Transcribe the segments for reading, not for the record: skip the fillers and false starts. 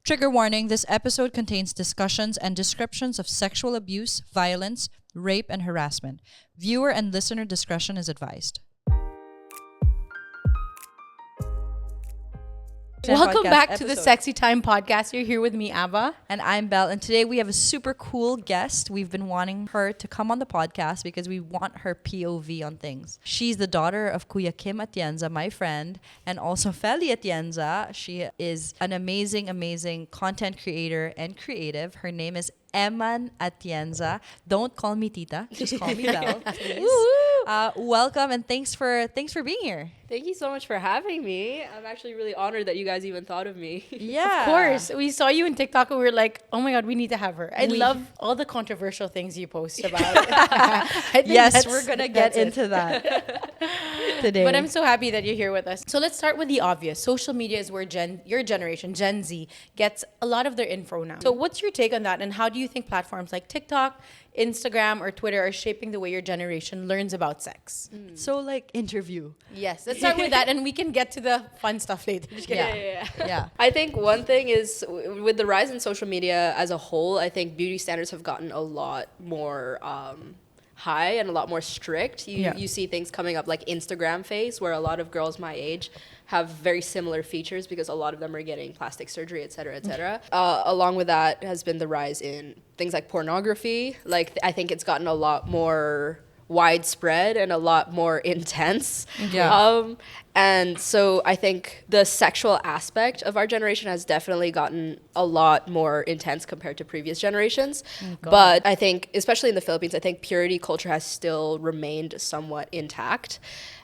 Trigger warning, this episode contains discussions and descriptions of sexual abuse, violence, rape, and harassment. Viewer and listener discretion is advised. Welcome back to the Sexytime podcast. You're here with me, Ava. And I'm Belle. And today we have a super cool guest. We've been wanting her to come on the podcast because we want her POV on things. She's the daughter of Kuya Kim Atienza, my friend, and also Feli Atienza. She is an amazing, amazing content creator and creative. Her name is Emman Atienza. Don't call me Tita. Just call me Belle, please. Welcome and thanks for being here. Thank you so much for having me. I'm actually really honored that you guys even thought of me. Yeah. Of course. We saw you in TikTok and we were like, oh my God, we need to have her. I love all the controversial things you post about. Yes, we're going to get into that today. But I'm so happy that you're here with us. So let's start with the obvious. Social media is where your generation, Gen Z, gets a lot of their info now. So what's your take on that? And how do you think platforms like TikTok, Instagram, or Twitter are shaping the way your generation learns about sex? So like interview. Yes, let's start with that and we can get to the fun stuff later. Yeah. I think one thing is with the rise in social media as a whole, I think beauty standards have gotten a lot more high and a lot more strict. You see things coming up like Instagram face, where a lot of girls my age have very similar features because a lot of them are getting plastic surgery, et cetera, et cetera. Along with that has been the rise in things like pornography. Like, I think it's gotten a lot more widespread and a lot more intense. And so I think the sexual aspect of our generation has definitely gotten a lot more intense compared to previous generations. But I think, especially in the Philippines, I think purity culture has still remained somewhat intact.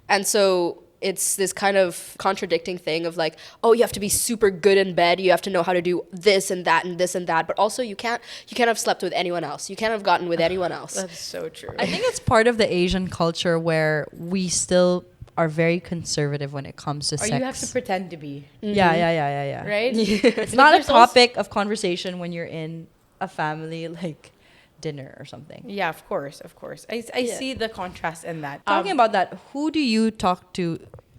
And so it's this kind of contradicting thing of like, oh, you have to be super good in bed, you have to know how to do this and that and this and that, but also you can't have slept with anyone else, you can't have gotten with anyone else. That's so true. I think it's part of the Asian culture where we still are very conservative when it comes to sex. Or you have to pretend to be. Yeah. Right? It's not a topic of conversation when you're in a family like dinner or something. Yeah, of course. I see the contrast in that. Talking about that, who do you talk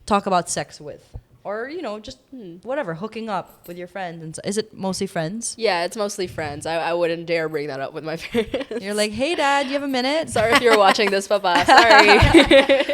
about sex with? Or, just whatever, hooking up with your friends. And is it mostly friends? Yeah, it's mostly friends. I wouldn't dare bring that up with my parents. You're like, hey, Dad, you have a minute? Sorry if you're watching this, Papa. Sorry.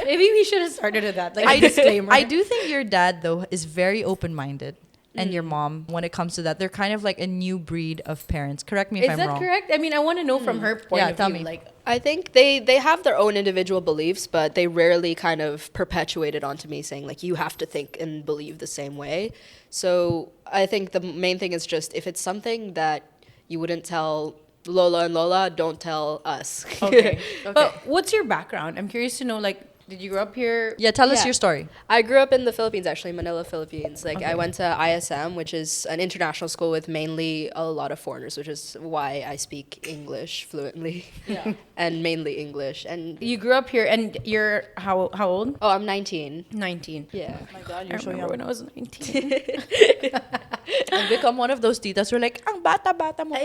Maybe we should have started with that. Like a disclaimer. I do think your dad, though, is very open-minded. And your mom, when it comes to that, they're kind of like a new breed of parents. Correct me if I'm wrong. Is that correct? I mean, I want to know from her point of view. Tell me. Like, I think they have their own individual beliefs, but they rarely kind of perpetuate it onto me, saying like, you have to think and believe the same way. So I think the main thing is just, if it's something that you wouldn't tell Lola and Lola, don't tell us. Okay. But what's your background? I'm curious to know, like, did you grow up here? Yeah, tell us your story. I grew up in the Philippines, actually, Manila, Philippines. I went to ISM, which is an international school with mainly a lot of foreigners, which is why I speak English fluently. Yeah. And mainly English. And you grew up here, and you're how old? Oh, I'm 19. 19. Yeah. Oh my God, you're I so remember young. when I was 19. I've become one of those titas who are like, ang bata mo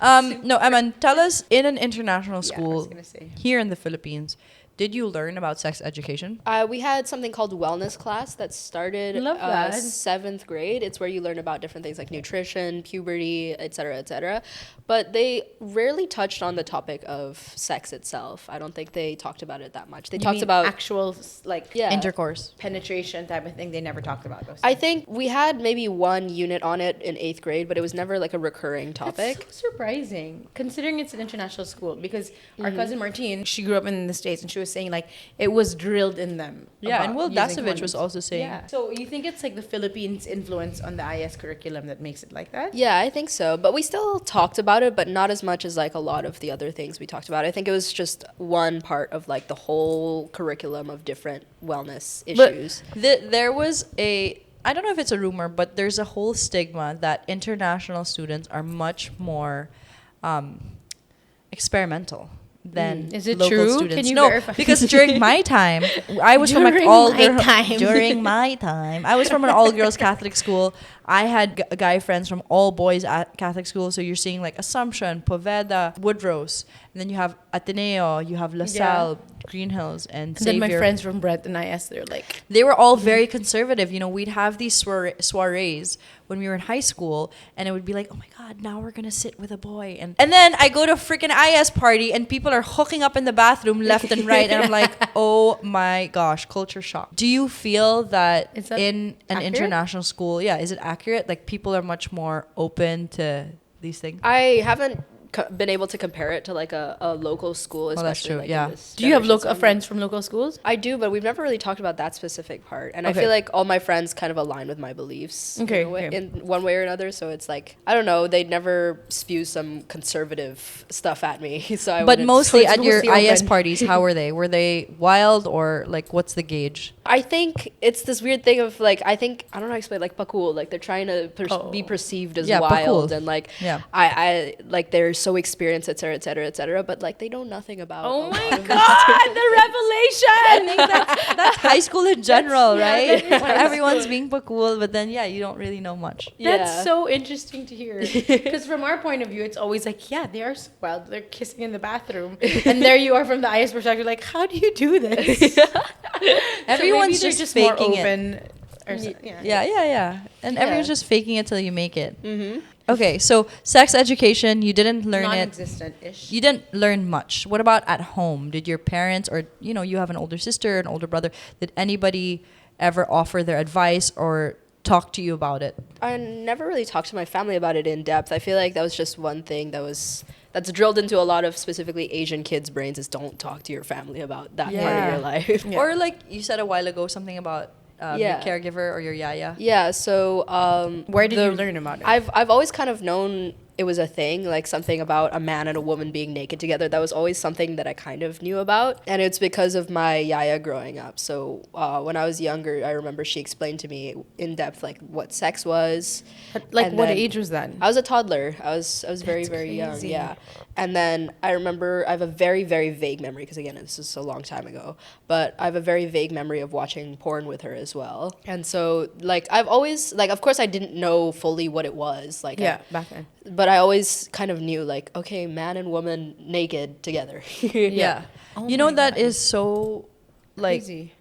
pa. No, Emman, tell us, in an international school here in the Philippines, did you learn about sex education? We had something called wellness class that started 7th grade. It's where you learn about different things like nutrition, puberty, et cetera. But they rarely touched on the topic of sex itself. I don't think they talked about it that much. They talked about actual intercourse, penetration type of thing. They never talked about those things. I think we had maybe one unit on it in 8th grade, but it was never like a recurring topic. That's so surprising, considering it's an international school, because our cousin Martine, she grew up in the States, and she was saying like it was drilled in them. Yeah, and Will Dasovich was also saying. Yeah. So you think it's like the Philippines' influence on the IS curriculum that makes it like that? Yeah, I think so. But we still talked about it, but not as much as like a lot of the other things we talked about. I think it was just one part of like the whole curriculum of different wellness issues. But there was I don't know if it's a rumor, but there's a whole stigma that international students are much more experimental than Is it local true? students. Can you no, verify? because during my time, I was from an During all my time. during my time, I was from an all girls Catholic school. I had guy friends from all boys at Catholic school. So you're seeing like Assumption, Poveda, Woodrose. And then you have Ateneo, you have LaSalle, Green Hills, and And then my Xavier. friends from Brent and IS, they're like, They were all very conservative. You know, we'd have these soirees when we were in high school, and it would be like, oh my God, now we're going to sit with a boy. And then I go to a freaking IS party, and people are hooking up in the bathroom left and right. And I'm like, oh my gosh, culture shock. Do you feel that, Is that in an accurate? international school, is it accurate? Like, people are much more open to these things? I haven't been able to compare it to like a local school, especially that's true, like yeah. in this do you have generation. So friends from local schools? I do, but we've never really talked about that specific part. And Okay. I feel like all my friends kind of align with my beliefs Okay, in, a way, okay. in one way or another. So it's like, I don't know, they'd never spew some conservative stuff at me. So I But wouldn't- mostly So it's at your mostly IS open. parties, how were they? Were they wild, or like, what's the gauge? I think it's this weird thing of like, I don't know how to explain, like pakul, like they're trying to be perceived as Yeah, wild pakul. and like, Yeah. I like they're so experienced, et cetera, et cetera, et cetera, but like they know nothing about. Oh a my lot of God, the revelation! That's high school in general, yeah, right? that is high Everyone's being cool, but then you don't really know much. That's so interesting to hear. Because from our point of view, it's always like, yeah, they are so wild. They're kissing in the bathroom. And there you are from the IS perspective, like, how do you do this? Everyone's so maybe just they're more faking it. open. Or so, yeah. Yeah. And everyone's just faking it till you make it. Mm-hmm. Okay, so sex education, you didn't learn it. Non-existent-ish. You didn't learn much. What about at home? Did your parents, or you have an older sister, an older brother, did anybody ever offer their advice or talk to you about it? I never really talked to my family about it in depth. I feel like that was just one thing that's drilled into a lot of specifically Asian kids' brains is don't talk to your family about that part of your life. Yeah. Or like you said a while ago, something about your Yeah. caregiver or your yaya. Yeah, so Where did you learn about it? I've always kind of known it was a thing, like something about a man and a woman being naked together. That was always something that I kind of knew about. And it's because of my yaya growing up. So when I was younger, I remember she explained to me in depth, like what sex was. Like, And what then- age was that? I was a toddler. I was very, That's very young. crazy. Yeah. And then I remember I have a very, very vague memory because again, this is a long time ago. But I have a very vague memory of watching porn with her as well. And so like I've always like of course I didn't know fully what it was. Like Back then. but I always kind of knew like, okay, man and woman naked together. Yeah. Oh You know, my that God. is so like Crazy.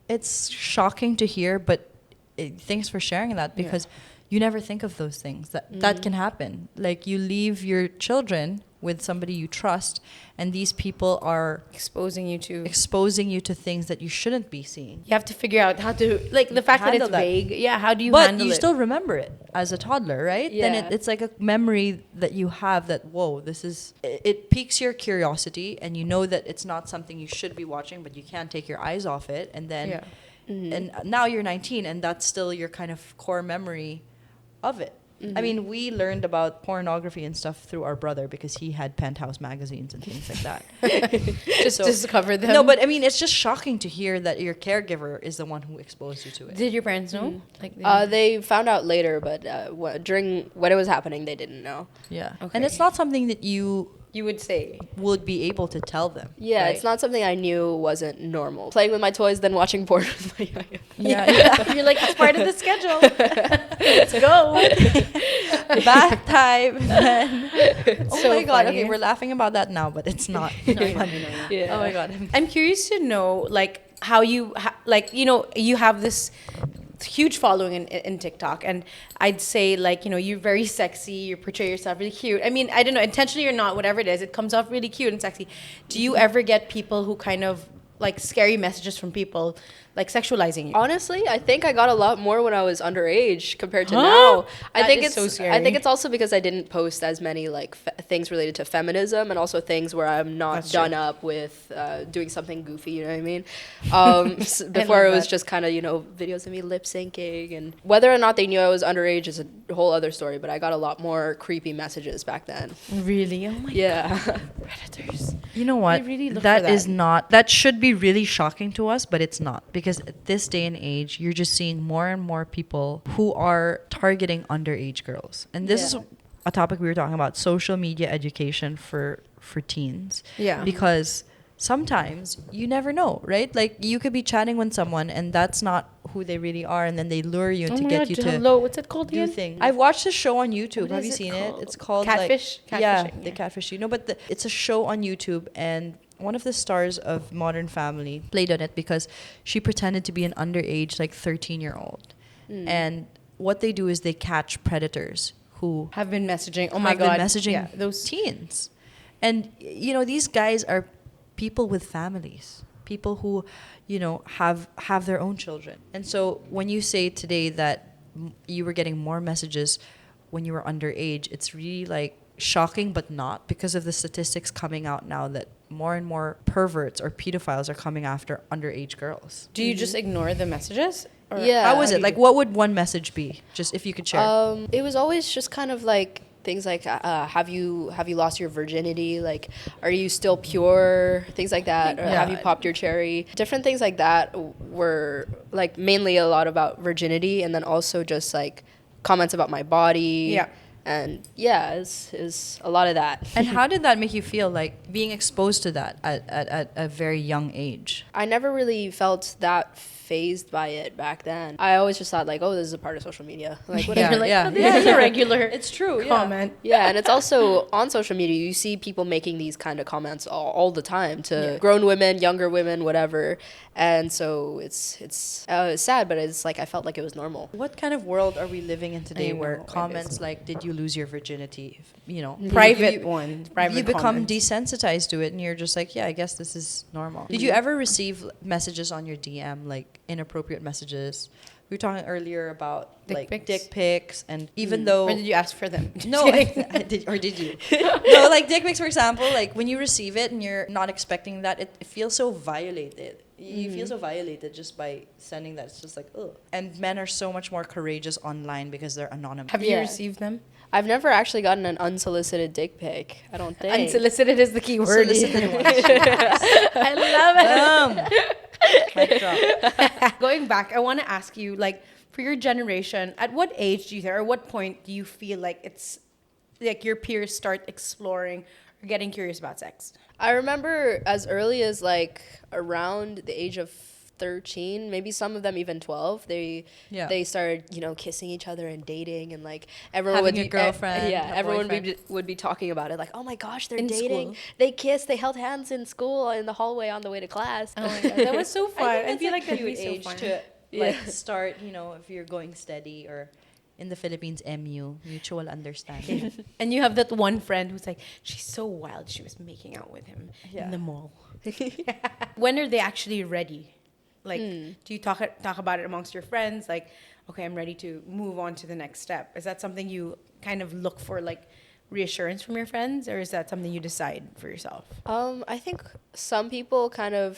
it's shocking to hear, but thanks for sharing that, because you never think of those things that can happen. Like you leave your children with somebody you trust, and these people are Exposing you to. exposing you to things that you shouldn't be seeing. You have to figure out how to, like, the fact that Handle it's that. vague. Yeah, how do you But handle you it? still remember it as a toddler, right? Then Yeah. it's like a memory that you have that, whoa, this is, it piques your curiosity, and you know that it's not something you should be watching, but you can't take your eyes off it. And then, Yeah. and now you're 19, and that's still your kind of core memory of it. I mean, we learned about pornography and stuff through our brother because he had Penthouse magazines and things like that. Just So- discover them. No, but I mean, it's just shocking to hear that your caregiver is the one who exposed you to it. Did your parents know? Like, They found out later, but during when it was happening, they didn't know. Yeah. Okay. And it's not something that you you would say. would be able to tell them. Yeah, right? it's not something I knew wasn't normal. Playing with my toys, then watching porn with my yaya. Yeah. You're like, it's part of the schedule. Let's go. Bath time. And then, oh so my god! funny. Okay, we're laughing about that now, but it's not funny. Yeah. Oh my god! I'm curious to know, like, how you, you have this huge following in TikTok, and I'd say, like, you're very sexy, you portray yourself really cute. I mean, I don't know, intentionally or not, whatever it is, it comes off really cute and sexy. Do you ever get people who kind of, like, scary messages from people, like, sexualizing you? Honestly, I think I got a lot more when I was underage compared to Huh? now. I That think is it's so scary. I think it's also because I didn't post as many like things related to feminism and also things where I'm not That's done true. up with doing something goofy. You know what I mean? Before love it was that. just kind of videos of me lip syncing, and whether or not they knew I was underage is a whole other story. But I got a lot more creepy messages back then. Really? Oh my Yeah. predators. You know what? I really look That for is that. not. That should be really shocking to us, but it's not, because at this day and age, you're just seeing more and more people who are targeting underage girls, and this is Yeah. a topic we were talking about: social media education for teens. Yeah. Because sometimes you never know, right? Like you could be chatting with someone and that's not who they really are, and then they lure you Oh to my get God, you to hello, what's it called do again? things. I've watched a show on YouTube. What Have is you it seen called? it? It's called Catfish? yeah, Catfishing, the yeah. catfish. But it's a show on YouTube, and one of the stars of Modern Family played on it because she pretended to be an underage, like 13-year-old. And what they do is they catch predators who Have been messaging. Oh my have been God. messaging Yeah, those. teens. And these guys are people with families, people who have their own children. And so when you say today that you were getting more messages when you were underage, it's really like shocking, but not, because of the statistics coming out now that more and more perverts or pedophiles are coming after underage girls. Do you just ignore the messages? Or Yeah. How was do it? you Like, do- what would one message be? Just if you could share. It was always just kind of like things like, have you lost your virginity? Like, are you still pure? Things like that. Or have you popped your cherry? Different things like that were like mainly a lot about virginity, and then also just like comments about my body. Yeah. And yeah, it's a lot of that. And how did that make you feel, like being exposed to that at a very young age? I never really felt that phased by it back then. I always just thought like, oh, this is a part of social media. Like whatever. You're like, yeah. oh, this is a regular It's true. comment. Yeah, and it's also on social media, you see people making these kind of comments all the time to grown women, younger women, whatever. And so it's sad, but it's like I felt like it was normal. What kind of world are we living in today I where know, it comments is. like, did you lose your virginity? Private you- ones. Private you become comments. desensitized to it, and you're just like, yeah, I guess this is normal. Did you ever receive messages on your DM, like inappropriate messages? We were talking earlier about Dick like pics? dick pics, and even though Or did you ask for them? no, did you? No, like dick pics, for example, like when you receive it and you're not expecting that, it feels so violated. You feel so violated just by sending that. It's just like, ugh. And men are so much more courageous online because they're anonymous. Have you Yeah. received them? I've never actually gotten an unsolicited dick pic, I don't think. Unsolicited is the key word. Solicited ones. I love it. Mic drop. Going back, I want to ask you, like, for your generation, at what age do you think, or what point do you feel like it's like your peers start exploring or getting curious about sex? I remember as early as like around the age of 13, maybe some of them even 12, they started kissing each other and dating, and like everyone Having would a girlfriend, a everyone boyfriend. would be talking about it, like, oh my gosh, they're In dating, school. they kissed, they held hands in school in the hallway on the way to class. Oh my God, that was so fun. I feel like that'd be cute so age fun. to like start, if you're going steady, or in the Philippines, mutual understanding. And you have that one friend who's like, she's so wild, she was making out with him Yeah. in the mall. When are they actually ready? Like, do you talk about it amongst your friends? Like, okay, I'm ready to move on to the next step. Is that something you kind of look for, like reassurance from your friends, or is that something you decide for yourself? I think some people kind of,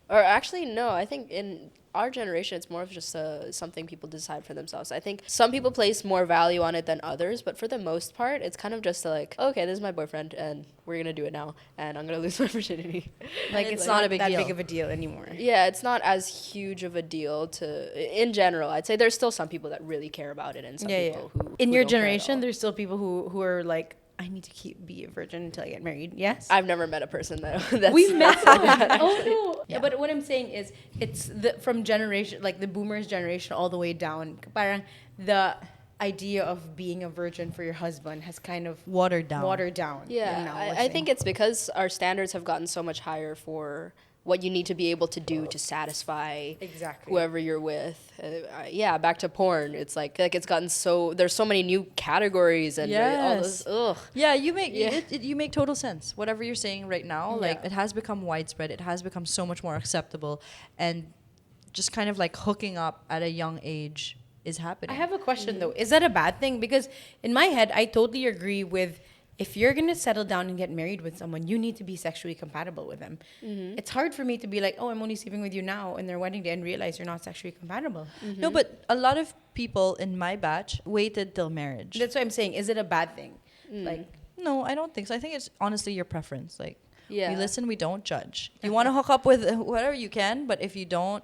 or actually no, I think in our generation it's more of just something people decide for themselves. I think some people place more value on it than others, but for the most part it's kind of just like, okay, this is my boyfriend and we're gonna do it now and I'm gonna lose my virginity. Like, And it's it's not not a that big deal. big of a deal anymore. Yeah, it's not as huge of a deal in general. I'd say there's still some people that really care about it, and some people who in who your don't care at generation, all. there's still people who are like, I need to be a virgin until I get married. Yes. I've never met a person that's We've met that's like someone. that, Oh actually. no! Yeah. But what I'm saying is, it's from generation, like the boomers generation, all the way down. Parang the idea of being a virgin for your husband has kind of Watered down. Yeah, And now we're I saying- think it's because our standards have gotten so much higher for what you need to be able to do to satisfy Exactly. whoever you're with. Yeah, back to porn. It's like it's gotten so, there's so many new categories and all Yes. this. Ugh. Yeah, you make Yeah. you make total sense. Whatever you're saying right now, like Yeah. it has become widespread. It has become so much more acceptable, and just kind of like hooking up at a young age is happening. I have a question though. Is that a bad thing? Because in my head, I totally agree with, if you're gonna settle down and get married with someone, you need to be sexually compatible with them. It's hard for me to be like, oh, I'm only sleeping with you now in their wedding day, and realize you're not sexually compatible. No, but a lot of people in my batch waited till marriage. That's what I'm saying. Is it a bad thing? Like, No, I don't think so. I think it's honestly your preference. Like, Yeah. we listen, we don't judge. You want to hook up with whatever you can, but if you don't,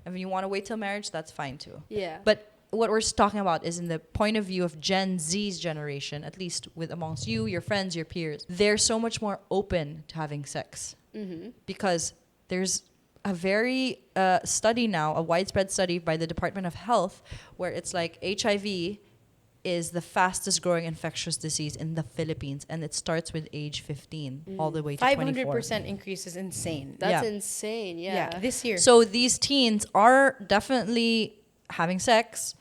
if you want to wait till marriage, that's fine too. Yeah. But what we're talking about is in the point of view of Gen Z's generation, at least with amongst you, your friends, your peers. They're so much more open to having sex because there's a very study now, a widespread study by the Department of Health, where it's like HIV is the fastest growing infectious disease in the Philippines, and it starts with age 15 all the way to 24. 500% increase is insane. That's insane. Yeah, this year. So these teens are definitely having sex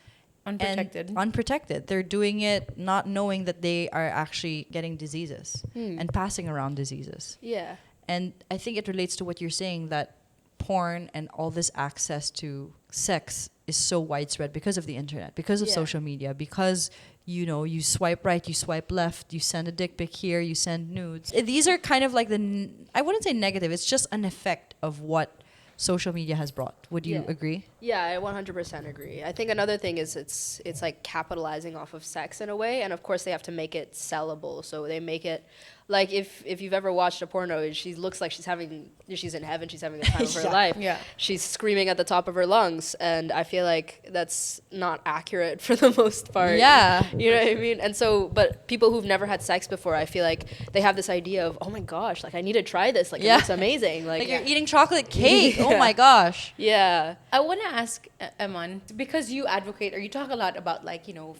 unprotected. They're doing it not knowing that they are actually getting diseases and passing around diseases. Yeah. And I think it relates to what you're saying, that porn and all this access to sex is so widespread because of the internet, because of social media, because you swipe right, you swipe left, you send a dick pic here, you send nudes. These are kind of like I wouldn't say negative, it's just an effect of what social media has brought. Would you agree? Yeah, I 100% agree. I think another thing is it's like capitalizing off of sex in a way, and of course they have to make it sellable. So they make it like if you've ever watched a porno, she looks like she's in heaven, she's having the time of her life. Yeah. She's screaming at the top of her lungs, and I feel like that's not accurate for the most part. Yeah. You know what I mean? And so, but people who've never had sex before, I feel like they have this idea of, oh my gosh, like I need to try this. Like it looks amazing. Like you're eating chocolate cake. Oh my gosh. Yeah. I want to ask Emman, because you advocate or you talk a lot about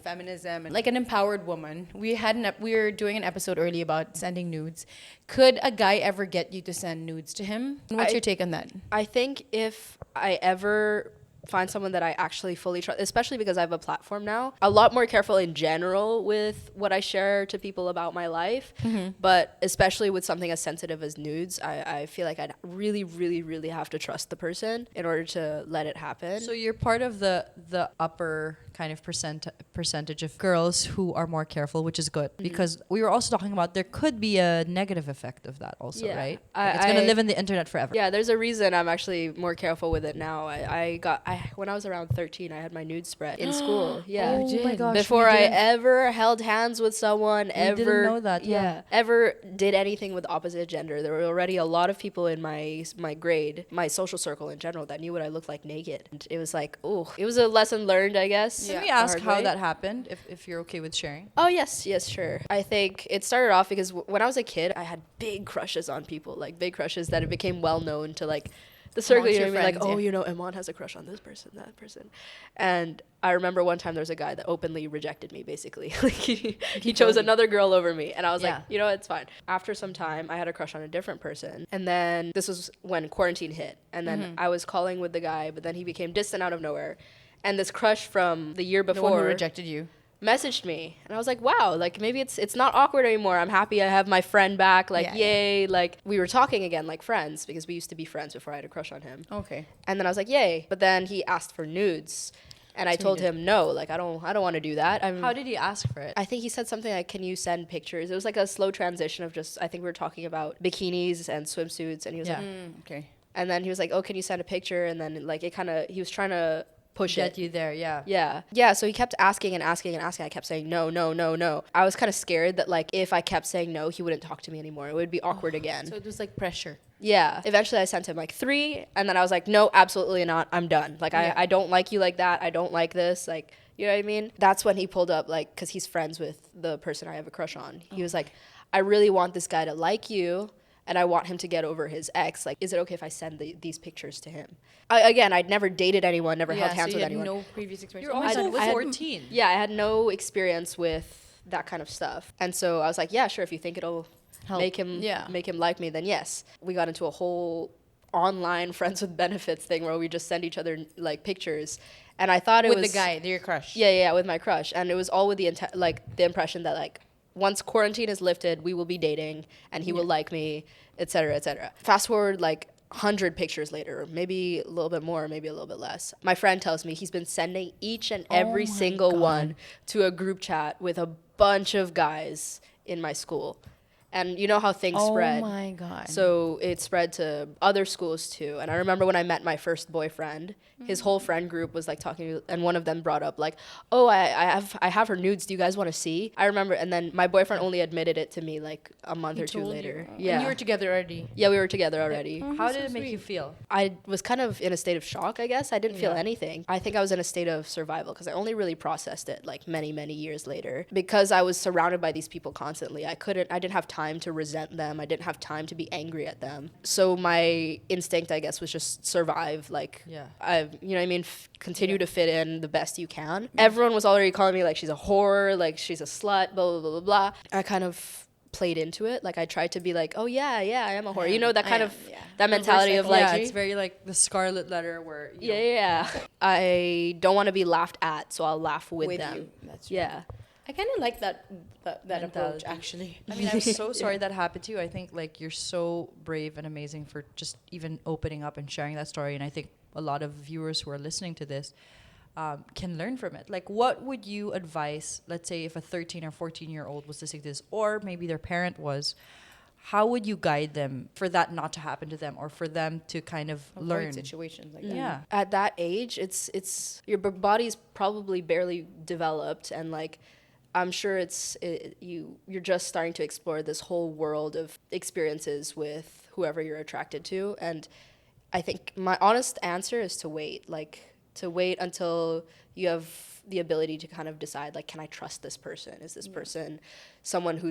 feminism and like an empowered woman. We were doing an episode early about sending nudes. Could a guy ever get you to send nudes to him? What's your take on that? I think if I ever find someone that I actually fully trust, especially because I have a platform now, a lot more careful in general with what I share to people about my life, but especially with something as sensitive as nudes, I feel like I'd really, really, really have to trust the person in order to let it happen. So you're part of the upper kind of percentage of girls who are more careful, which is good, because we were also talking about there could be a negative effect of that also, right? It's going to live in the internet forever. Yeah, there's a reason I'm actually more careful with it now. When I was around 13, I had my nudes spread in school. Yeah. Oh my gosh. Before I ever held hands with someone, didn't know that. Yeah. ever did anything with opposite gender. There were already a lot of people in my grade, my social circle in general, that knew what I looked like naked. And it was like, oh, it was a lesson learned, I guess. Can we ask how that happened, if you're okay with sharing? Oh, yes, sure. I think it started off because when I was a kid, I had big crushes on people, like big crushes that it became well known to like the circle, you know what I mean? Like, oh, Emman has a crush on this person, that person. And I remember one time there was a guy that openly rejected me, basically. Like he chose another girl over me. And I was like, it's fine. After some time, I had a crush on a different person. And then this was when quarantine hit. And then I was calling with the guy, but then he became distant out of nowhere. And this crush from the year before, the one who rejected you, messaged me, and I was like, wow, like maybe it's not awkward anymore. I'm happy I have my friend back. Like, yay. Like we were talking again like friends, because we used to be friends before I had a crush on him. Okay. And then I was like, yay. But then he asked for nudes, and I told him no, like I don't want to do that. How did he ask for it? I think he said something like, can you send pictures? It was like a slow transition of just, I think we were talking about bikinis and swimsuits, and he was like, okay. And then he was like, oh, can you send a picture? And then like he was trying to push get you there. So he kept asking and asking and asking. I kept saying no. I was kind of scared that like if I kept saying no, he wouldn't talk to me anymore. It would be awkward again. So it was like pressure. Yeah. Eventually I sent him like 3, and then I was like, no, absolutely not, I'm done. Like I don't like you like that. I don't like this. Like, you know what I mean? That's when he pulled up, like, because he's friends with the person I have a crush on. He was like, I really want this guy to like you, and I want him to get over his ex. Like, is it okay if I send these pictures to him? Again, I'd never dated anyone, never held hands with anyone. No previous experience. You're also 14. I had no experience with that kind of stuff. And so I was like, yeah, sure, if you think it'll help. Make him like me, then yes. We got into a whole online friends with benefits thing where we just send each other like pictures. And I thought it was with the guy, your crush. Yeah, with my crush. And it was all with the impression that like once quarantine is lifted, we will be dating and he will like me, et cetera, et cetera. Fast forward like 100 pictures later, maybe a little bit more, maybe a little bit less. My friend tells me he's been sending each and every single one to a group chat with a bunch of guys in my school. And you know how things spread. Oh my God. So it spread to other schools too. And I remember when I met my first boyfriend, his whole friend group was like talking to, and one of them brought up like, oh, I have her nudes. Do you guys want to see? I remember, and then my boyfriend only admitted it to me like a month or two later. Yeah. And you were together already? Yeah, we were together already. How did it make you feel? I was kind of in a state of shock, I guess. I didn't feel anything. I think I was in a state of survival because I only really processed it like many, many years later because I was surrounded by these people constantly. I didn't have time time to resent them. I didn't have time to be angry at them. So my instinct, I guess, was just survive. Like, you know what I mean? Continue to fit in the best you can. Everyone was already calling me like she's a whore, like she's a slut, blah, blah, blah, blah, blah. I kind of played into it. Like I tried to be like, oh yeah, I am a whore. You know, that kind of, that mentality of like. Yeah, it's very like the scarlet letter where, you know. I don't want to be laughed at, so I'll laugh with them. You. That's right. I kind of like that approach, actually. I mean, I'm so sorry that happened to you. I think like you're so brave and amazing for just even opening up and sharing that story. And I think a lot of viewers who are listening to this can learn from it. Like, what would you advise, let's say if a 13 or 14-year-old was listening to this, or maybe their parent was, how would you guide them for that not to happen to them, or for them to kind of learn situations like that? Yeah. At that age, it's your body's probably barely developed, and like I'm sure you're just starting to explore this whole world of experiences with whoever you're attracted to. And I think my honest answer is to wait until you have the ability to kind of decide, like, can I trust this person? Is this person someone who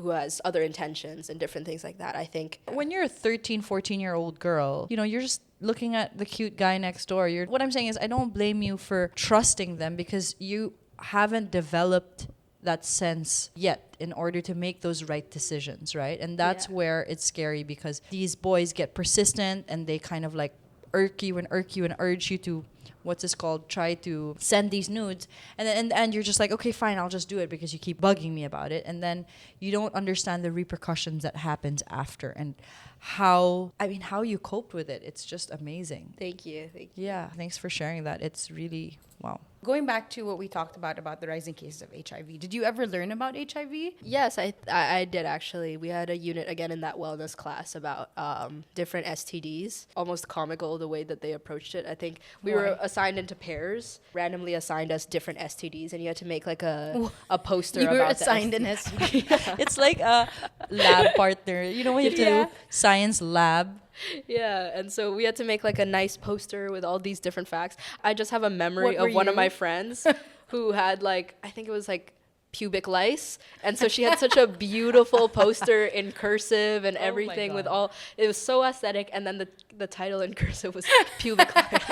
has other intentions and different things like that? I think when you're a 13, 14-year-old girl, you know, you're just looking at the cute guy next door. What I'm saying is I don't blame you for trusting them, because you haven't developed that sense yet in order to make those right decisions, right? And that's where it's scary, because these boys get persistent and they kind of like irk you and urge you to, what's this called, try to send these nudes, and then in the end you're just like, okay, fine, I'll just do it because you keep bugging me about it. And then you don't understand the repercussions that happens after, and how you coped with it. It's just amazing. Thank you. Yeah, thanks for sharing that. It's really, wow. Going back to what we talked about the rising cases of HIV, did you ever learn about HIV? Yes, I did actually. We had a unit again in that wellness class about different STDs. Almost comical the way that they approached it. I think we were assigned into pairs, randomly assigned us different STDs, and you had to make like a poster you about were assigned an STD. It's like a lab partner. You know when you have to do science lab? Yeah, and so we had to make like a nice poster with all these different facts. I just have a memory of one of my friends who had like, I think it was like pubic lice, and so she had such a beautiful poster in cursive and everything with all, it was so aesthetic, and then the title in cursive was pubic lice.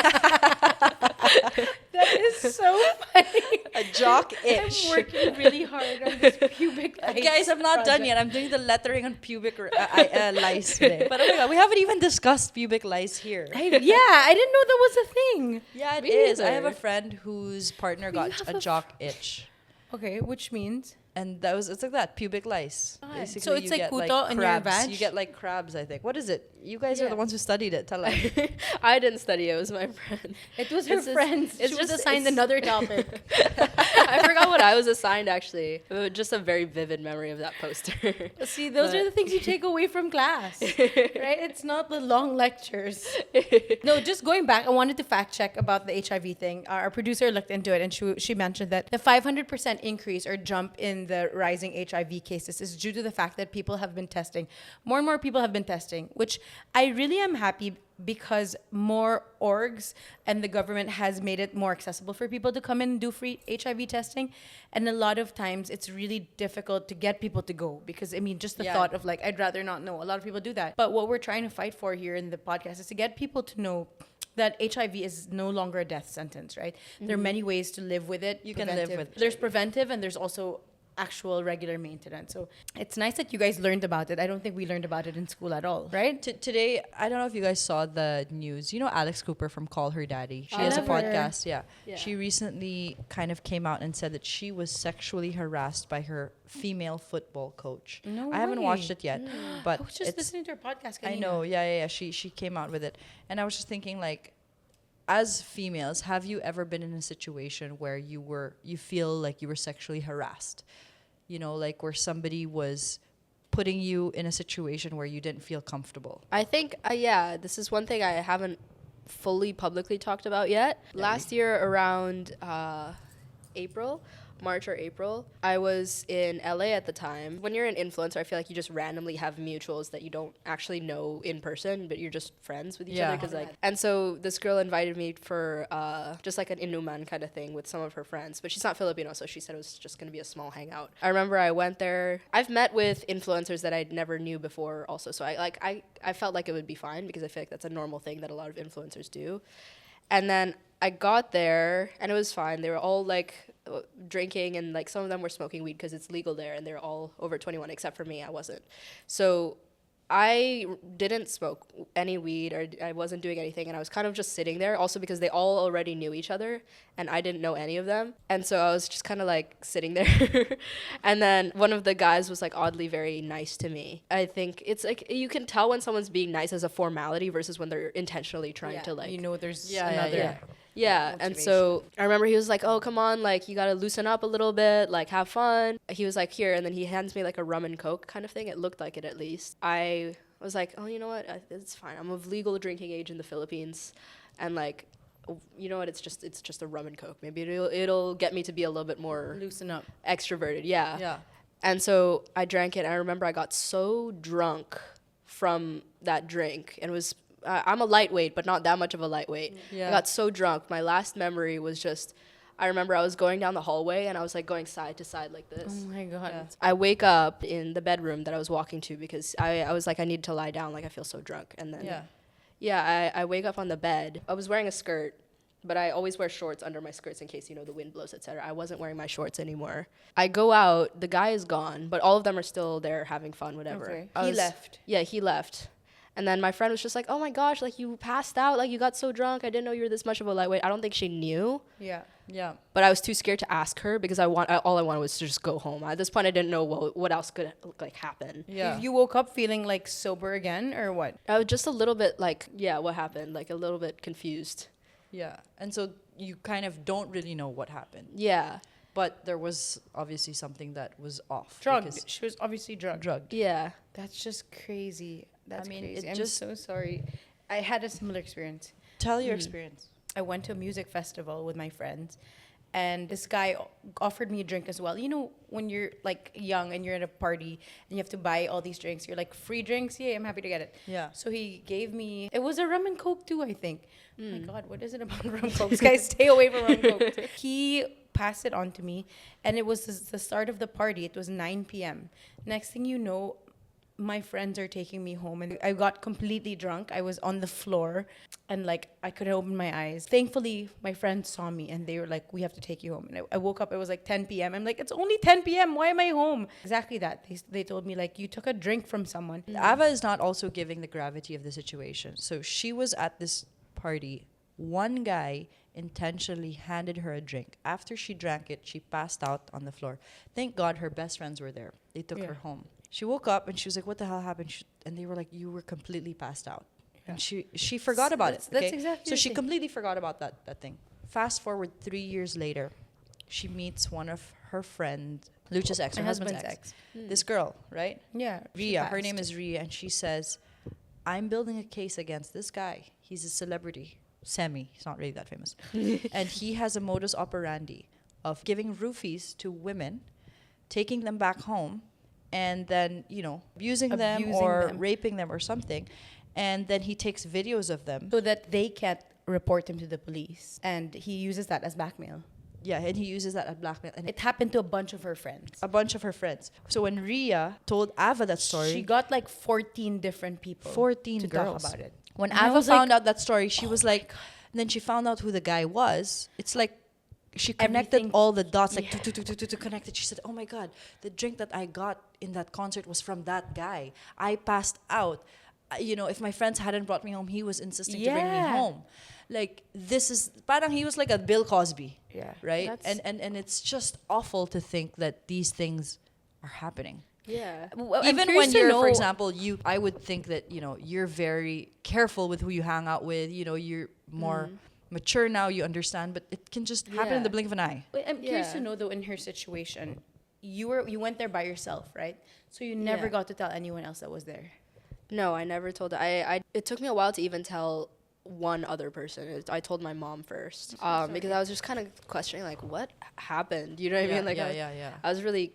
That is so funny. A jock itch. I'm working really hard on this pubic lice. Guys, I'm not done yet. I'm doing the lettering on pubic lice today. But oh my god, we haven't even discussed pubic lice here. I didn't know that was a thing. Yeah, it is. I have a friend whose partner got a jock itch. Okay, which means? And it's like that, pubic lice. Basically, so it's like kuto in your vag? You get like crabs, I think. What is it? You guys are the ones who studied it. Tell us. I didn't study it. It was my friend. It was her friend's. She was assigned another topic. I forgot what I was assigned, actually. It was just a very vivid memory of that poster. See, those are the things you take away from class, right? It's not the long lectures. No, just going back, I wanted to fact check about the HIV thing. Our producer looked into it, and she mentioned that the 500% increase or jump in the rising HIV cases is due to the fact that people have been testing. More and more people have been testing, which I really am happy, because more orgs and the government has made it more accessible for people to come in and do free HIV testing. And a lot of times it's really difficult to get people to go, because I mean, just the thought of like, I'd rather not know. A lot of people do that. But what we're trying to fight for here in the podcast is to get people to know that HIV is no longer a death sentence, right? Mm-hmm. There are many ways to live with it. You can live with it. There's preventive, and there's also actual regular maintenance. So it's nice that you guys learned about it. I don't think we learned about it in school at all, right? Today, I don't know if you guys saw the news. You know Alex Cooper from Call Her Daddy? She has a podcast. Yeah. She recently kind of came out and said that she was sexually harassed by her female football coach. No I haven't way. watched it yet, but I was just listening to her podcast. I know. Yeah. She came out with it. And I was just thinking, like, as females, have you ever been in a situation where you feel like you were sexually harassed? You know, like where somebody was putting you in a situation where you didn't feel comfortable? I think, this is one thing I haven't fully publicly talked about yet. Last year around April, March or April. I was in LA at the time. When you're an influencer, I feel like you just randomly have mutuals that you don't actually know in person, but you're just friends with each other. And so this girl invited me for just like an inuman kind of thing with some of her friends, but she's not Filipino, so she said it was just going to be a small hangout. I remember I went there. I've met with influencers that I never knew before also, so I felt like it would be fine because I feel like that's a normal thing that a lot of influencers do. And then I got there and it was fine. They were all like drinking, and like some of them were smoking weed because it's legal there, and they're all over 21 except for me. I wasn't. So I didn't smoke any weed, or I wasn't doing anything, and I was kind of just sitting there also because they all already knew each other and I didn't know any of them. And so I was just kind of like sitting there. And then one of the guys was like oddly very nice to me. I think it's like you can tell when someone's being nice as a formality versus when they're intentionally trying to like, you know, there's Yeah, and so I remember he was like, oh, come on, like, you gotta loosen up a little bit, like, have fun. He was like, here, and then he hands me, like, a rum and Coke kind of thing. It looked like it, at least. I was like, oh, you know what, it's fine. I'm of legal drinking age in the Philippines, and, like, you know what, it's just a rum and Coke. Maybe it'll get me to be a little bit more... Loosen up. Extroverted, yeah. And so I drank it, and I remember I got so drunk from that drink, and it was... I'm a lightweight, but not that much of a lightweight. I got so drunk. My last memory was just, I remember I was going down the hallway and I was like going side to side like this. Oh my God. I wake up in the bedroom that I was walking to because I was like, I need to lie down. Like I feel so drunk. And then, I wake up on the bed. I was wearing a skirt, but I always wear shorts under my skirts in case, you know, the wind blows, etc. I wasn't wearing my shorts anymore. I go out, the guy is gone, but all of them are still there having fun, whatever. Okay. He left. Yeah, he left. And then my friend was just like, oh my gosh, like you passed out, like you got so drunk. I didn't know you were this much of a lightweight. I don't think she knew. Yeah. But I was too scared to ask her because all I wanted was to just go home. At this point, I didn't know what else could like happen. Yeah. You woke up feeling like sober again or what? I was just a little bit like, what happened? Like a little bit confused. Yeah. And so you kind of don't really know what happened. Yeah. But there was obviously something that was off. Drugged. She was obviously drugged. Yeah. That's just crazy. That's crazy. I'm just so sorry. I had a similar experience. Tell your experience. I went to a music festival with my friends, and this guy offered me a drink as well. You know, when you're like young and you're at a party and you have to buy all these drinks, you're like, free drinks? Yeah, I'm happy to get it. Yeah. So he gave me, it was a rum and Coke too, I think. Oh my God, what is it about rum and Coke? This guy, stay away from rum and Coke. He passed it on to me, and it was the start of the party. It was 9 p.m. Next thing you know, my friends are taking me home, and I got completely drunk. I was on the floor and like I couldn't open my eyes. Thankfully, my friends saw me and they were like, we have to take you home. And I woke up, it was like 10 p.m. I'm like, it's only 10 p.m. Why am I home? Exactly that. They told me like, you took a drink from someone. Ava is not also giving the gravity of the situation. So she was at this party. One guy intentionally handed her a drink. After she drank it, she passed out on the floor. Thank God her best friends were there. They took her home. She woke up and she was like, what the hell happened? And they were like, you were completely passed out. Yeah. And she forgot about it. That's exactly so she completely forgot about that thing. Fast forward 3 years later, she meets one of her friend, Lucha's ex, her husband's ex. This girl, right? Yeah. Ria. Her name is Ria. And she says, I'm building a case against this guy. He's a celebrity. Semi. He's not really that famous. And he has a modus operandi of giving roofies to women, taking them back home, and then, you know, abusing them or raping them or something. And then he takes videos of them. So that they can't report him to the police. And he uses that as blackmail. Yeah, and he uses that as blackmail. And it happened to a bunch of her friends. So when Ria told Ava that story... She got like 14 different people 14 to girls. talk about it. When Ava found out that story, she was like... And then she found out who the guy was. It's like... She connected all the dots, like to connected. She said, oh my God, the drink that I got in that concert was from that guy. I passed out. You know, if my friends hadn't brought me home, he was insisting to bring me home. Like, this is, parang he was like a Bill Cosby. Yeah. Right? And it's just awful to think that these things are happening. Yeah. Well, even when you're, for example, I would think that, you know, you're very careful with who you hang out with. You know, you're more... mature now, you understand, but it can just happen in the blink of an eye. Wait, I'm curious to know though, in her situation, you went there by yourself, right? So you never got to tell anyone else that was there. No, I never told her. It took me a while to even tell one other person. I told my mom first because I was just kind of questioning like what happened. You know what I mean? Like I was really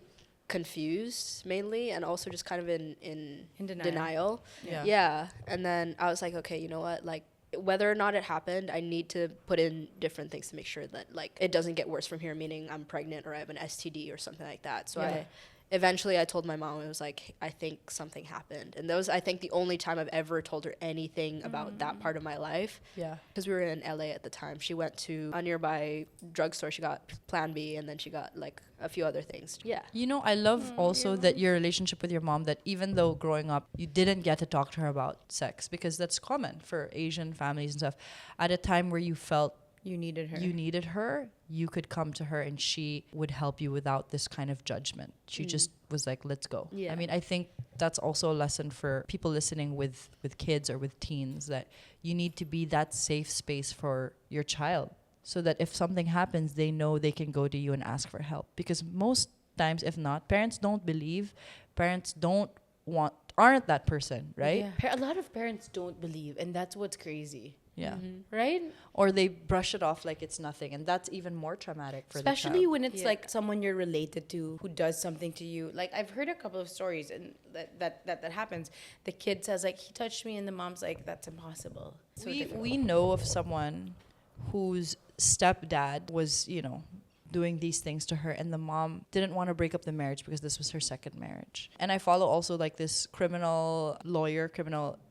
confused mainly, and also just kind of in denial. Yeah. And then I was like, okay, you know what? Like whether or not it happened, I need to put in different things to make sure that like it doesn't get worse from here, meaning I'm pregnant or I have an STD or something like that. So eventually I told my mom, it was like, I think something happened. And that was, I think, the only time I've ever told her anything about that part of my life. Yeah. Because we were in LA at the time. She went to a nearby drugstore. She got Plan B, and then she got like a few other things. Yeah. You know, I love also that your relationship with your mom, that even though growing up, you didn't get to talk to her about sex, because that's common for Asian families and stuff. At a time where you felt you needed her, you could come to her and she would help you without this kind of judgment. She just was like, let's go. I mean, I think that's also a lesson for people listening with kids or with teens, that you need to be that safe space for your child, so that if something happens, they know they can go to you and ask for help. Because most times, if not, parents don't believe, parents aren't that person, right? Yeah. A lot of parents don't believe, and that's what's crazy. Yeah. Right? Or they brush it off like it's nothing, and that's even more traumatic for especially the child. when it's like someone you're related to who does something to you. Like I've heard a couple of stories and that happens. The kid says like, he touched me, and the mom's like, that's impossible. So we know of someone whose stepdad was, you know, doing these things to her, and the mom didn't want to break up the marriage because this was her second marriage. And I follow also like this criminal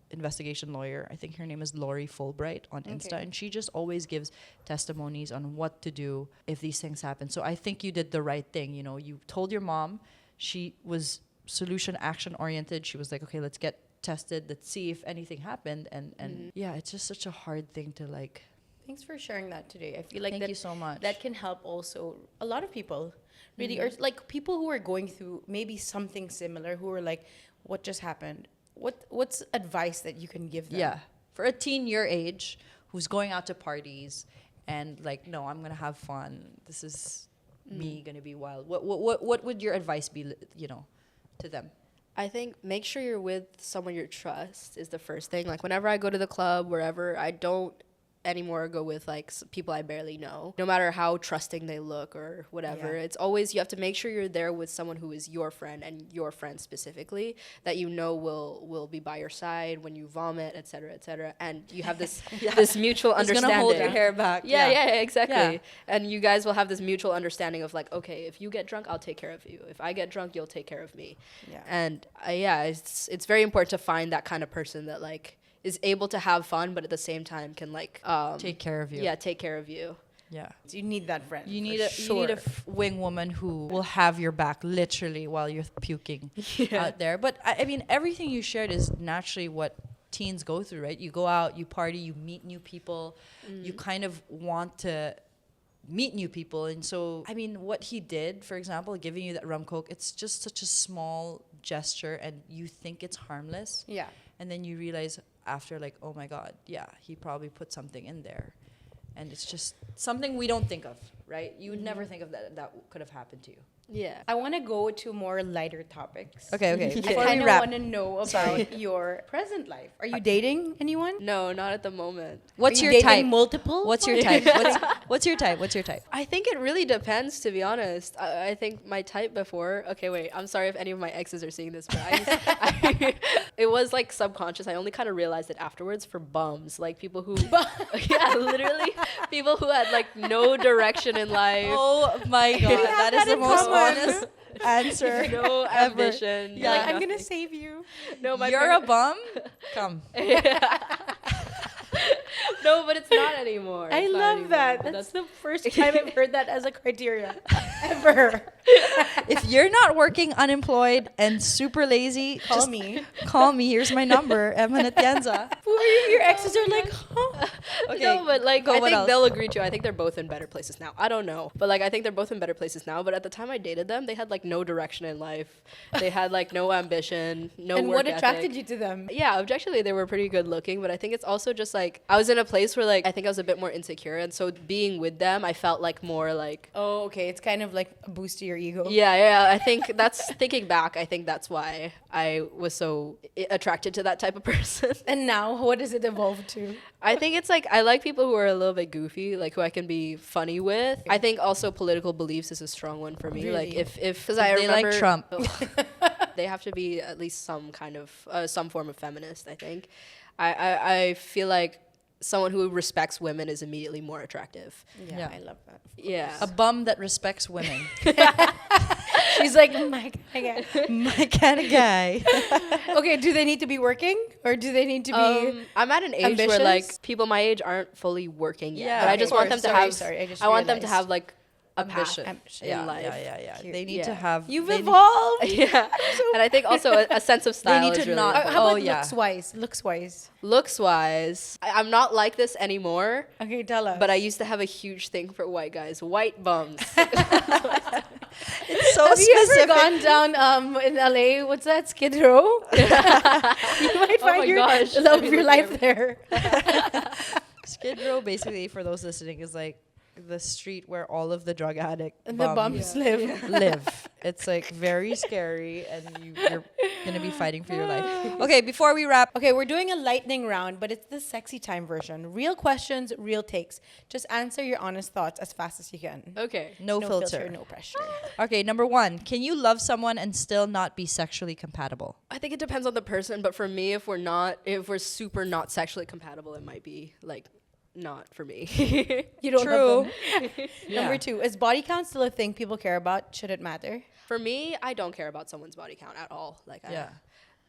investigation lawyer. I think her name is Lori Fulbright on Insta, and she just always gives testimonies on what to do if these things happen. So I think you did the right thing. You know, you told your mom. She was solution action oriented. She was like, okay, let's get tested. Let's see if anything happened. And yeah, it's just such a hard thing to like. Thanks for sharing that today. I feel like thank you so much. That can help also a lot of people, really, or like people who are going through maybe something similar, who are like, what just happened? What's advice that you can give them? Yeah, for a teen your age who's going out to parties and like, no, I'm gonna have fun. This is me gonna be wild. What would your advice be? You know, to them. I think make sure you're with someone you trust is the first thing. Like whenever I go to the club, wherever, I don't anymore go with like people I barely know, no matter how trusting they look or whatever. It's always, you have to make sure you're there with someone who is your friend, and your friend specifically, that you know will be by your side when you vomit, etc., and you have this this mutual understanding. Gonna hold your hair back. Exactly. And you guys will have this mutual understanding of like, okay, if you get drunk, I'll take care of you. If I get drunk, you'll take care of me. And it's very important to find that kind of person that like is able to have fun, but at the same time can like take care of you. Yeah, take care of you. Yeah. So you need that friend. You need a wing woman who will have your back literally while you're puking out there. But I mean, everything you shared is naturally what teens go through, right? You go out, you party, you meet new people, you kind of want to meet new people. And so, I mean, what he did, for example, giving you that rum coke, it's just such a small gesture, and you think it's harmless. Yeah. And then you realize after, like, oh my God, he probably put something in there. And it's just something we don't think of, right? You would never think of that could have happened to you. Yeah. I want to go to more lighter topics. Okay. I kind of want to know about your present life. Are you dating anyone? No, not at the moment. What's your type? Multiple? What's your type? What's your type? What's your type? I think it really depends, to be honest. I think my type before, okay, wait, I'm sorry if any of my exes are seeing this, but it was like subconscious. I only kind of realized it afterwards, for bums. Like people who, literally people who had like no direction in life. Oh my God, that is the most honest answer. No ambition. Yeah, like, I'm gonna save you. No, you're a bum. Come. No, but it's not anymore. I love that. That's the first time I've heard that as a criteria ever. If you're not working, unemployed, and super lazy, call me. Call me. Here's my number, Emman Atienza. Who are you? Your exes are like, huh? Okay. No, but like, I think they'll agree too. I think they're both in better places now. I don't know, but like, I think they're both in better places now. But at the time I dated them, they had like no direction in life. They had like no ambition, no and work what attracted ethic. you to them? Yeah, objectively they were pretty good looking, but I think it's also just like I was was in a place where like I think I was a bit more insecure, and so being with them, I felt like more like. Oh, okay. It's kind of like a boost to your ego. Yeah. I think that's thinking back. I think that's why I was so attracted to that type of person. And now, what does it evolve to? I think it's like I like people who are a little bit goofy, like who I can be funny with. I think also political beliefs is a strong one for me. Really? Like if because I They remember like Trump. they have to be at least some kind of some form of feminist. I think. I feel like someone who respects women is immediately more attractive. Yeah. I love that. Yeah. A bum that respects women. She's like, my God. My kind of guy. Okay, do they need to be working or do they need to be? I'm at an age ambitious? where like people my age aren't fully working yet. Yeah, but I of just want them course. to have. Sorry, I just I want them to realized. have like a Ambition. passion Yeah, in life. yeah. Cute. They need Yeah. to have. You've they evolved. Yeah, and I think also a sense of style need is to really not- important. How Oh, about yeah. looks-wise? Looks-wise. Looks wise, I'm not like this anymore. Okay, tell us. But I used to have a huge thing for white guys, white bums. It's so Have you ever specific. gone down in LA? What's that, Skid Row? You might find my your gosh. the love Let of me your look life there. Skid Row, basically, for those listening, is like the street where all of the drug addict And the bums live. live. It's like very scary, and you're gonna be fighting for your life. Okay, before we wrap, Okay, we're doing a lightning round, but it's the sexy time version. Real questions, real takes. Just answer your honest thoughts as fast as you can. Okay. no filter. no pressure. Okay, number one, can you love someone and still not be sexually compatible? I think it depends on the person, but for me, if we're super not sexually compatible, it might be like not for me. You don't True. love them. Number two, is body count still a thing people care about? Should it matter? For me, I don't care about someone's body count at all. Like Yeah.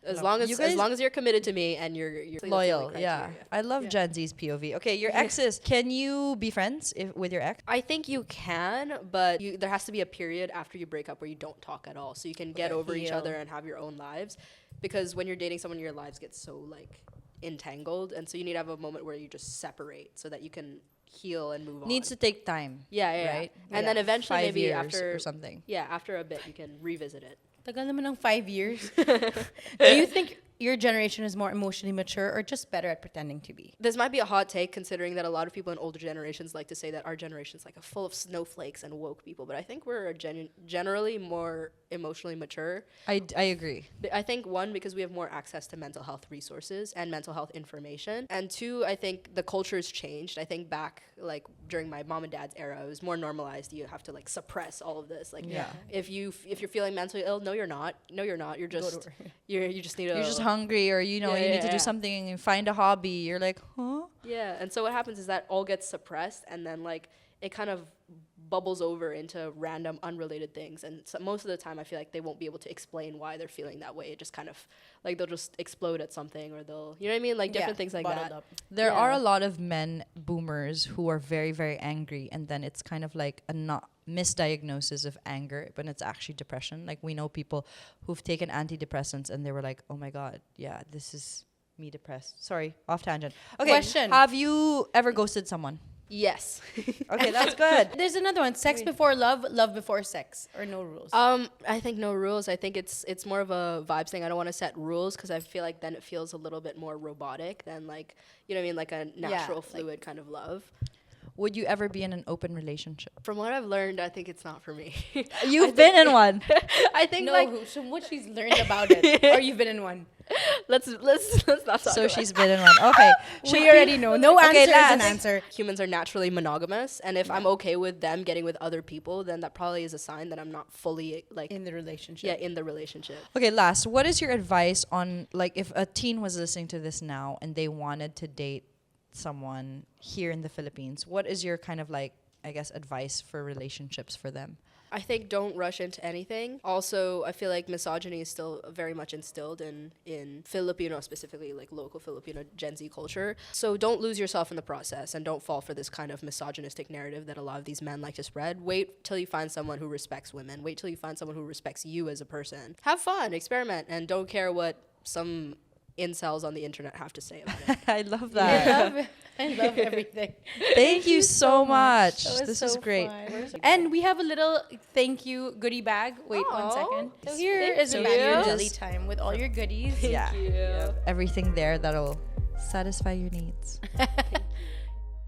as long as You guys- as long as you're committed to me and you're Loyal, that's the only yeah. criteria. I love Gen Z's POV. Okay, your exes, can you be friends with your ex? I think you can, but there has to be a period after you break up where you don't talk at all, so you can get over each heal. other and have your own lives. Because when you're dating someone, your lives get so like entangled, and so you need to have a moment where you just separate so that you can heal and move on. Needs to take time. yeah. right? And then eventually 5 maybe years after or something. Yeah, after a bit you can revisit it. Tagal naman ng 5 years. Do you think your generation is more emotionally mature or just better at pretending to be? This might be a hot take considering that a lot of people in older generations like to say that our generation is like a full of snowflakes and woke people, but I think we're generally more emotionally mature. I agree. I think one, because we have more access to mental health resources and mental health information, and two, I think the culture's changed. I think back like during my mom and dad's era, it was more normalized. You have to like suppress all of this. Like if you're feeling mentally ill, no you're not. You're just you just need to. You're just hungry, or you need to do something and find a hobby. You're like, huh? Yeah, and so what happens is that all gets suppressed, and then like it kind of bubbles over into random unrelated things, and so most of the time I feel like they won't be able to explain why they're feeling that way. It just kind of like they'll just explode at something, or they'll, you know what I mean, like different things like bottled that. up. There Yeah. are a lot of men boomers who are very, very angry, and then it's kind of like a not misdiagnosis of anger, but it's actually depression. Like we know people who've taken antidepressants and they were like, oh my god, yeah, this is me depressed. Sorry, off tangent. Okay, Question. have you ever ghosted someone? Yes. Okay, that's good. There's another one. Sex before love, love before sex, or no rules? I think no rules. I think it's more of a vibes thing. I don't want to set rules because I feel like then it feels a little bit more robotic than like, you know what I mean, like a natural fluid kind of love. Would you ever be in an open relationship? From what I've learned, I think it's not for me. You've been in one. I think no, like from what she's learned about it, or you've been in one. let's not talk So about she's been in one. Okay. We already know. No answer is last. an answer. humans are naturally monogamous, and if I'm okay with them getting with other people, then that probably is a sign that I'm not fully like In the relationship. in the relationship. Okay, last. What is your advice on, like, if a teen was listening to this now and they wanted to date someone here in the Philippines, what is your kind of like, I guess, advice for relationships for them? I think don't rush into anything. Also, I feel like misogyny is still very much instilled in Filipino, specifically like local Filipino Gen Z culture. So don't lose yourself in the process, and don't fall for this kind of misogynistic narrative that a lot of these men like to spread. Wait till you find someone who respects women. Wait till you find someone who respects you as a person. Have fun, experiment, and don't care what some incels on the internet have to say about it. I love that. I love everything. Thank you so much. That was This so is great. fun. And we have a little thank you goodie bag. Wait one Aw. second. So Thank here is a you. bag of Just- jelly time with all your goodies. Yeah. you. Everything there that'll satisfy your needs.